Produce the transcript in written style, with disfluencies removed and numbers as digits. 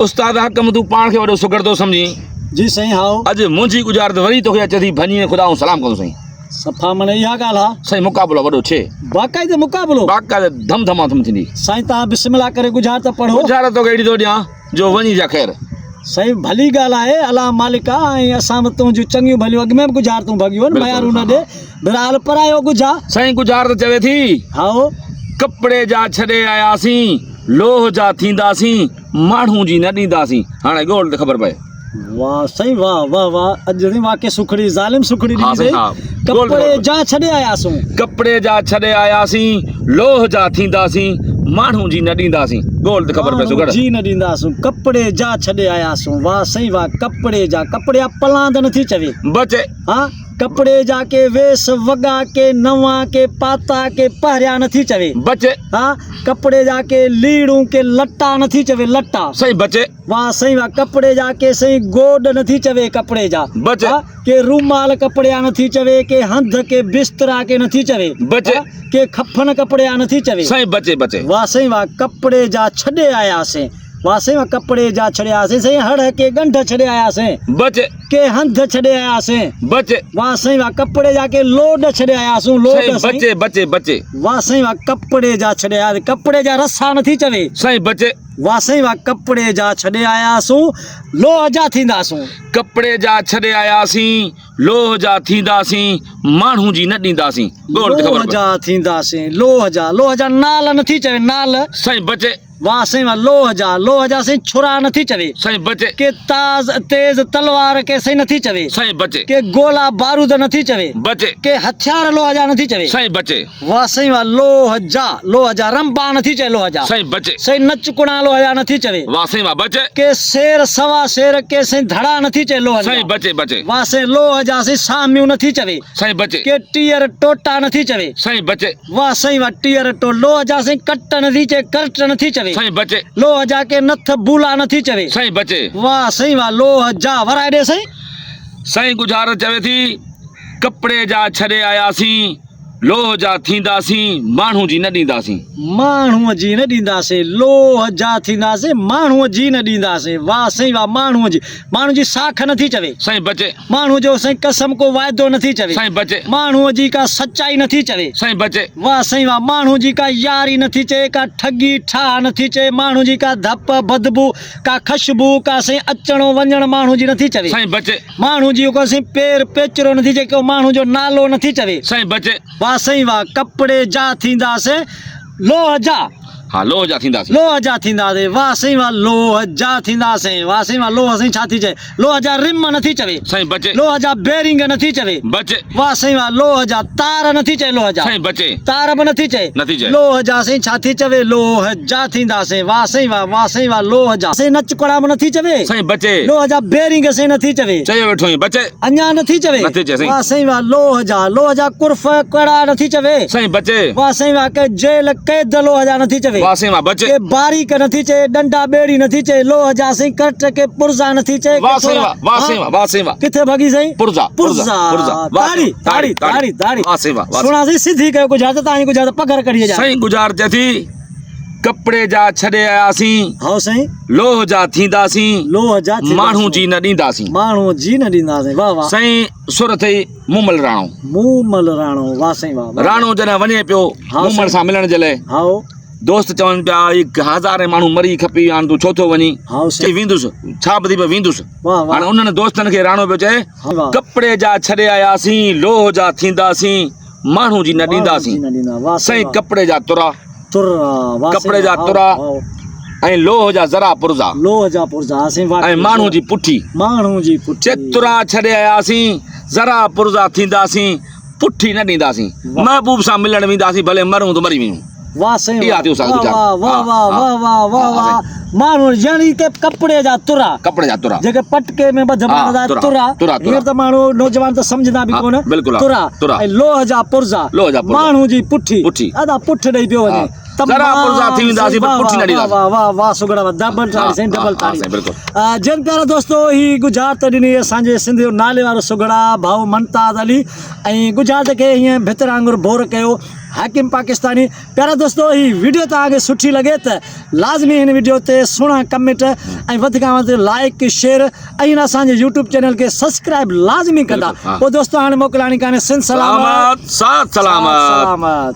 उस्ताद हकम तू पान के वडो सुगर तो समझी जी सही हाओ अज मुंजी गुजार तो वरी तोखे अचे थी भनी खुदा सलाम करूं सही सफ़ा मन इहा ॻाल्हि आहे सही मुकाबलो वडो छे बाक़ाइदे मुक़ाबिलो बाका धम धमाधम थींदी साईं तव्हां बिस्मिल्लाह करे गुज़ार त पढ़ो गुजार तो केड़ी तो ॾियां जो वनी जा ख़ैर सही भली ॻाल्हि आहे अलाह मालिक आहे ऐं असां बि तुंहिंजूं चङियूं भलियूं अॻु में बि गुज़ार तूं भॻियूं आहिनि मयारू न ॾे बिराल परायो गुज़ार सही गुजार तो चवे थी हाओ कपड़े जा छॾे आयासीं लोह जा थींदासीं माण्हू जी न ॾींदासीं हाणे ॻोल्ह त ख़बर पए वाह सही वाह वाह वाह अॼु नी वाक़ई सुखड़ी ज़ालिम सुखड़ी हाँ ॾिनी सही, हाँ। कपिड़े जा छॾे आयासूं कपड़े जा छॾे आयासीं लोह जा थींदासीं माण्हू जी न ॾींदासीं ॻोल्ह त ख़बर पए सुगड़ जी न ॾींदासूं कपिड़े जा छॾे आयासूं वाह सही वाह कपिड़े जा कपिड़े जा पलांद नथी चवे बचे हाँ कपिड़े जा के वेस वॻा के नवा के पाता के पहिरिया नथी चवे बचे हाँ कपिड़े जा के लीड़ू के लटा नथी चवे लटा सही बचे वाह सही वाह कपिड़े जा के सही गोड नथी चवे कपिड़े जा बचे। हाँ, के रूमाल कपिड़े जा नथी चवे के हंध के बिस्तरा के नथी चवे बचे। हाँ, के खफन कपिड़े जा नथी चवे सही बचे बचे वाह सही वाह कपिड़े जा छॾे आयासीं वाह सही वाह कपिड़े जा छॾे आयासीं सही हड़ के गंढ छॾे आयासीं बचे के हंध छॾे आयासीं बचे वाह सही वाह कपिड़े जा के लोड छॾे आयासीं लोड सही सही बचे बचे बचे वाह सही वाह कपिड़े जा छॾे आयासीं कपिड़े जा रसा नथी चवे सही बचे वाह सही वाह कपिड़े जा छॾे आयासूं लोह जा थींदासूं कपड़े जा छॾे आयासीं लोह जा थींदासीं माण्हू जी न ॾींदासीं ॻोल्ह त लोह ख़बर पए जा थींदासीं लोह जा नाल नथी चवे नाल सही बचे वाह सही वाह लोह जा सही छुरा नथी चवे सही बचे के तेज तलवार के सही नथी चवे सही बचे के गोला बारूद नथी चवे बचे के हथियार लोह जा नथी चवे सही बचे वाह सही वाह लोह जा रंबा नथी चवे लोह जा सही बचे सही नचकुणा लोह जा नथी चवे वाह सही वाह बचे के शेर सवा शेर के सही धड़ा नथी चवे लोह सही जा बचे बचे वाह सही लोह जा सही सामियूं नथी चवे सही बचे के टीयर टोटा नथी चवे सही बचे वाह सही वाह टीयर टो लोह जा सही कट नथी चवे कर्ट नथी चवे सही बचे लोह जा के नथ बूला नथी चवे सही बचे वाह सही वाह लोह जा वराए ॾे सही सही गुजार चवे थी कपड़े जा छॾे आयासीं लोह जा थींदासीं माण्हू जी न ॾींदासीं माण्हूअ जी न ॾींदासीं लोह जा थींदासीं माण्हूअ जी न ॾींदासीं वाह सही वाह माण्हू जी साख नथी चवे सही बचे माण्हू जो सही कसम को वाइदो नथी चवे सही बचे माण्हूअ जी का सच्चाई नथी चवे सही बचे वाह सही वाह माण्हू जी का यारी नथी चवे का ठगी ठाह नथी चवे माण्हू जी का धप बदबू का ख़ुशबू का सही अचणो वञणु माण्हू जी नथी चवे सही बचे माण्हू जी को सही पेर पेचरो नथी चवे को माण्हू जो नालो नथी चवे सही बचे वाह सही वाह कपिड़े जा थींदासीं लोह जा हाँ लोह जा थींदासीं लोह जा थींदासीं वाह सही वाह लोह जा थींदासीं वाह सही वाह लोह सही छा थी चए लोह जा रिम नथी चवे सही बचे लोह जा बेरिंग नथी चवे बचे वाह सही वाह लोह जा तार नथी चए लोह जा सही बचे तार बि नथी चए नथी चए लोह जा सही छा थी चवे लोह जा थींदासीं वाह सही वाह लोह जा सही नचकुड़ा बि नथी चवे सही बचे लोह जा बेरिंग सही नथी चवे चयो वेठो आहीं बचे अञा नथी चवे नथी चए सही। वाह सही वाह लोह जा कुर्फ कड़ा नथी चवे सही बचे वाह सही वाह के जेल कैद लोह जा नथी चवे वाह सही वाह बचे के बारीक नथी चए डंडा बेड़ी नथी चए लोह जा सही कट के पुर्जा नथी चए वाह सही वाह वाह सही वाह वाह सही वाह किथे भगी सही पुर्जा पुर्जा ताड़ी वाह सही वाह वाह सुना सही सिधी कयो गुजार त ताणी गुजार पगर कढी जा सही गुजार चए थी कपड़े जा छॾे आयासीं हां सही लोह जा थींदासीं लोह जा माण्हू जी न ॾींदासीं माण्हू जी न ॾींदासीं वाह वाह सही सुर अथई मूमल राणो मूमल राणो वाह सही वाह राणो जॾहिं वञे पियो हाँ मूमल सां मिलण जे लाइ हाओ दोस्त चवनि पिया हिकु हज़ारे माण्हू मरी खपी हाणे तूं छो थो वञी हाओ चई सही वेंदुसि छा ॿुधी पियो वेंदुसि वाह वाह हाणे उन्हनि दोस्तनि खे राणो पियो चए हाँ वाह कपड़े जा छॾे आयासीं लोह जा थींदासीं माण्हू जी न ॾींदासीं जी न ॾींदा वाह सही कपड़े जा तुरा तुरा वाह कपिड़े जा तुरा ऐं लोह जा ज़रा पुर्जा लोह जा पुर्जा सही वाह ऐं माण्हू जी पुठी माण्हू जी पुठी चेतुरा छॾे आयासीं ज़रा पुर्जा थींदासीं पुठी न ॾींदासीं महबूब सां मिलण वेंदासीं भले मरूं त मरी वञूं वाह सही इहा थी असांजी गुज़ारिश। वाह वाह वाह वाह वाह वाह वाह माण्हू यानी के कपिड़े जा तुरा कपिड़े जा तुरा जेके पटके में ॿधबा हाँ, जा तुरा, तुरा तुरा, तुरा। हींअर त माण्हू नौजवान त सम्झंदा बि हाँ, कोन बिल्कुलु हाँ, तुरा तुरा। ऐं लोह जा पुर्जा लोह जा पुर्जा। माण्हू जी पुठी पुठी। अदा पुठ ॾेई पियो वञे हाँ, ज़रा पुर्जा थी वेंदासीं, पर पुठी न ॾींदासीं। वाह वाह वाह सुगड़ा डबल ताड़ी साईं डबल ताड़ी जिन प्यारा दोस्तो ही गुजरात ॾिनी असांजे सिंध जो नाले वारो सुगड़ा भाऊ मुमताज़ अली ऐं गुजरात खे हीअं भितर वांगुरु बोर कयो हाकिम पाकिस्तानी। प्यारा दोस्तों ही वीडियो तव्हांखे सुठी लॻे त लाज़मी हिन वीडियो ते सुहिणा कमेंट ऐं वधि खां वधि लाइक शेयर ऐं हिन असांजे यूट्यूब चैनल खे सब्सक्राइब लाज़मी कंदा। बिल्कुलु, हा। पोइ दोस्तों हाणे मोकिलाणी कान्हे सिंध सलामत सलामत साथ सलामत। सलामत।